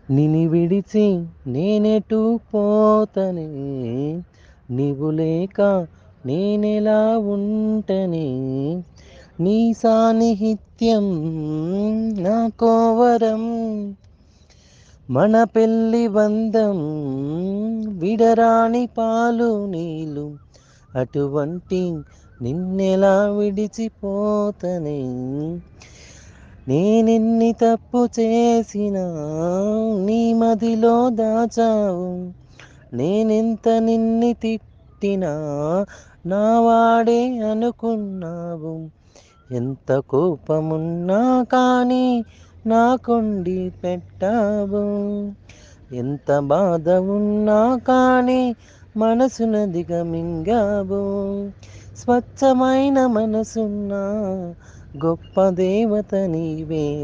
నిన్ను విడిచి నేనెటు పోతనే, నీవు లేక నేనెలా ఉంటనే, నీ సాన్నిహిత్యం నాకో వరం. మన పెళ్ళి బంధం విడరాని పాలు నీళ్ళు, అటువంటి నిన్నెలా విడిచిపోతనే. నేనెన్ని తప్పు చేసినా నీ మదిలో దాచావు, నేనెంత నిన్ను తిట్టినా నా వాడే అనుకున్నావు. ఎంత కోపమున్నా కానీ నాకొండి పెట్టావు, ఎంత బాధ ఉన్నా కానీ మనసున దిగమింగావు. స్వచ్ఛమైన మనసున్న గొప్ప దేవత నీవే.